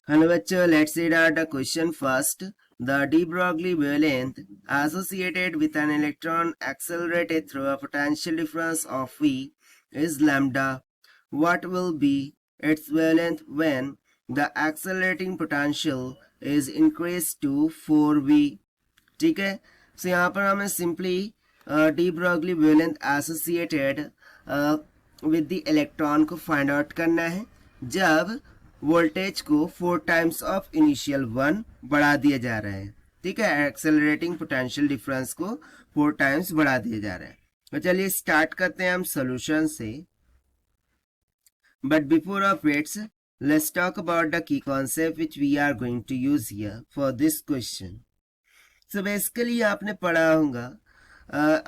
Hello बच्चों, let's read out the question first. The de Broglie wavelength associated with an electron accelerated through a potential difference of V is lambda. What will be its wavelength when the accelerating potential is increased to 4V? ठीक है. सो यहाँ पर हमें simply de Broglie wavelength associated with the electron को find out करना है जब voltage को 4 टाइम्स ऑफ इनिशियल 1 बढ़ा दिया जा रहा है. ठीक है, एक्सेलरेटिंग पोटेंशियल डिफरेंस को 4 टाइम्स बढ़ा दिया जा रहा है. तो चलिए स्टार्ट करते हैं हम सोल्यूशन से. But before of its let's talk about the key concept which we are going to use here for this question. So basically आपने पढ़ा होगा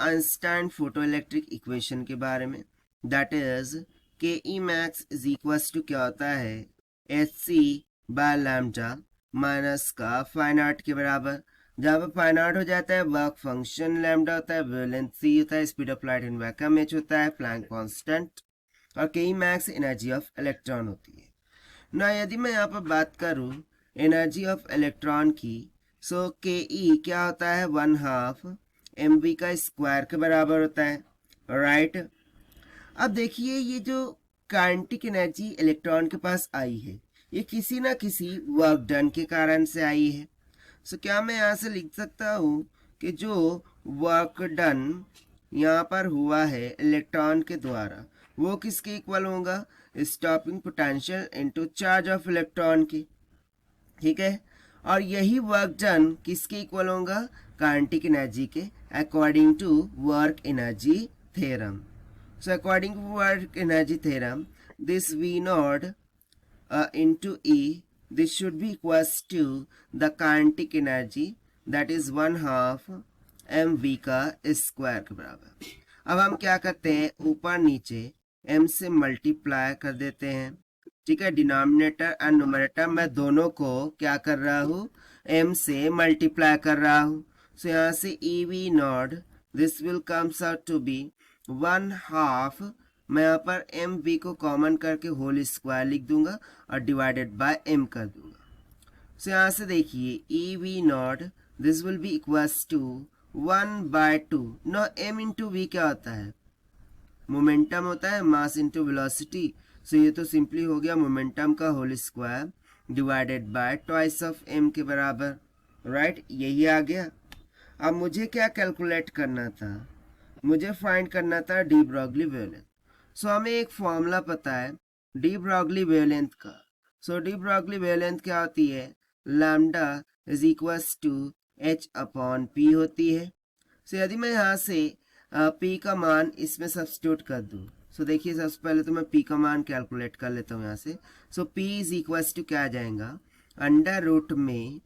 आइंस्टाइन फोटो इलेक्ट्रिक इक्वेशन के बारे में. That is K E max is equals to क्या होता है, H C by lambda minus का फाइ नॉट के बराबर. जहाँ पर फाइ नॉट हो जाता है वर्क फंक्शन लैम्डा होता है, वेवलेंथ सी होता है, speed of light in vacuum H होता है, प्लैंक कांस्टेंट, और के E max energy of electron होती है ना. यदि मैं यहाँ पर बात करूँ एनर्जी ऑफ इलेक्ट्रॉन की, सो के ई क्या होता है, 1/2 mv का स्क्वायर के बराबर होता है. राइट. अब देखिए ये जो काइनेटिक एनर्जी इलेक्ट्रॉन के पास आई है ये किसी ना किसी वर्क डन के कारण से आई है. सो क्या मैं यहाँ से लिख सकता हूँ कि जो वर्क डन यहाँ पर हुआ है इलेक्ट्रॉन के द्वारा वो किसके इक्वल होगा, stopping potential into charge of electron की. ठीक है, और यही वर्क डन किसके इक्वल होगा, काइनेटिक एनर्जी के, according to work energy theorem. So according to work energy theorem this V naught into E, this should be equals to the kinetic energy that is 1/2 mv का square के बराबर. अब हम क्या करते हैं, ऊपर नीचे m से मल्टीप्लाई कर देते हैं. ठीक है, डिनोमिनेटर एंड न्यूमरेटर मैं दोनों को क्या कर रहा हूँ, m से मल्टीप्लाई कर रहा हूँ. सो यहाँ से E V naught this will comes out to be 1/2, मैं यहाँ पर एम वी को कॉमन करके होल स्क्वायर लिख दूंगा और डिवाइडेड बाय एम कर दूंगा. सो यहाँ से देखिए E V naught this will be equals to 1/2. No M into V क्या होता है, मोमेंटम होता है, मास इंटू वेलोसिटी. सो ये तो सिंपली हो गया मोमेंटम का whole square divided by twice of M के बराबर. राइट, यही आ गया. अब मुझे क्या कैलकुलेट करना था, मुझे फाइंड करना था डी ब्रॉगली वेवलेंथ. सो हमें एक फॉर्मूला पता है डी ब्रॉगली वेवलेंथ का. सो डी ब्रॉगली वेवलेंथ क्या होती है, lambda is equals to H upon P होती है. सो यदि मैं यहाँ से पी का मान इसमें सब्स्टिट्यूट कर दूँ, सो देखिए सबसे पहले तो मैं पी का मान कैलकुलेट कर लेता हूँ यहाँ से. सो पी इज इक्वल्स टू क्या आ जाएगा, अंडर रूट में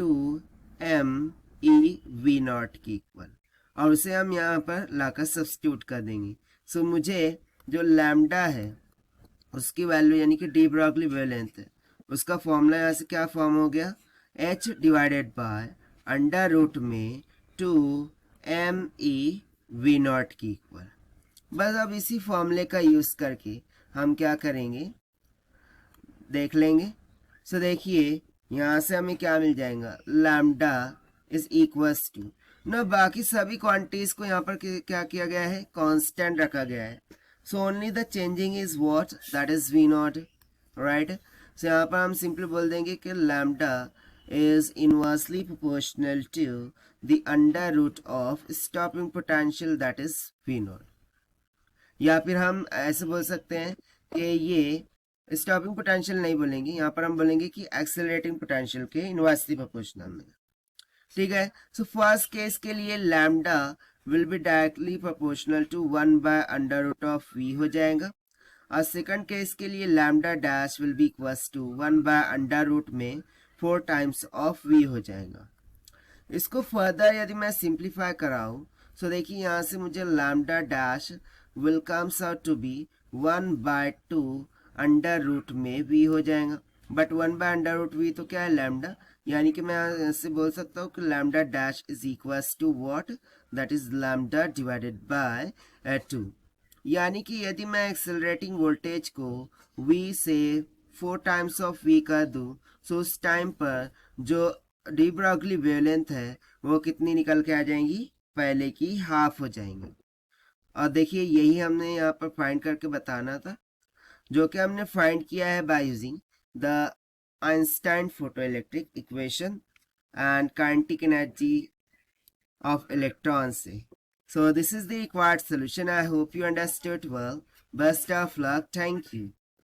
2m/e⁻v⁻ की इक्वल, और उसे हम यहाँ पर लाकर सब्स्टिट्यूट कर देंगे. सो मुझे जो लैम्डा है उसकी वैल्यू यानी कि डी ब्रॉगली वेवलेंथ है उसका फॉर्मूला यहाँ से क्या फॉर्म हो गया, h divided by under root में 2m/e⁻v⁻ की इक्वल. बस अब इसी फॉर्मूले का यूज करके हम क्या करेंगे देख लेंगे. सो देखिए यहाँ से हमें क्या मिल जाएगा, लैम्डा इज इक्वल्स टू ना, बाकी सभी क्वांटिटीज को यहाँ पर क्या किया गया है, कांस्टेंट रखा गया है. So only the changing is what, that is V naught. Right. So यहाँ पर हम सिंपली बोल देंगे कि lambda is inversely proportional to the under root of stopping potential that is V naught. या फिर हम ऐसे बोल सकते हैं कि ये स्टॉपिंग पोटेंशियल नहीं बोलेंगे, यहाँ पर हम बोलेंगे कि एक्सेलरेटिंग पोटेंशियल के इनवर्सली प्रोपोर्शनल में. ठीक है. सो फर्स्ट केस के लिए lambda will be directly proportional to 1/√v हो जाएगा, और सेकंड केस के लिए lambda dash will be equals to 1/√, में 4 टाइम्स ऑफ v हो जाएगा. इसको फर्दर यदि मैं सिंप्लीफाई कराऊं, सो देखिए यहाँ से मुझे lambda dash will comes out to be 1/2 में v हो जाएगा. बट 1/√v तो क्या है, लैम्डा, यानी कि मैं ऐसे बोल सकता हूँ कि lambda dash is equals to what, that is lambda divided by 2. यानी कि यदि मैं एक्सेलरेटिंग वोल्टेज को v से 4 टाइम्स ऑफ v कर दूं, सो उस टाइम पर जो डी ब्रॉगली वेवलेंथ है वो कितनी निकल के आ जाएंगी, पहले की हाफ हो जाएंगी। और देखिए यही हमने यहाँ पर फाइंड करके बताना था, जो कि हमने फाइंड किया है by using the Einstein photoelectric equation and kinetic energy of electrons. So this is the required solution. I hope you understood well. Best of luck. Thank you.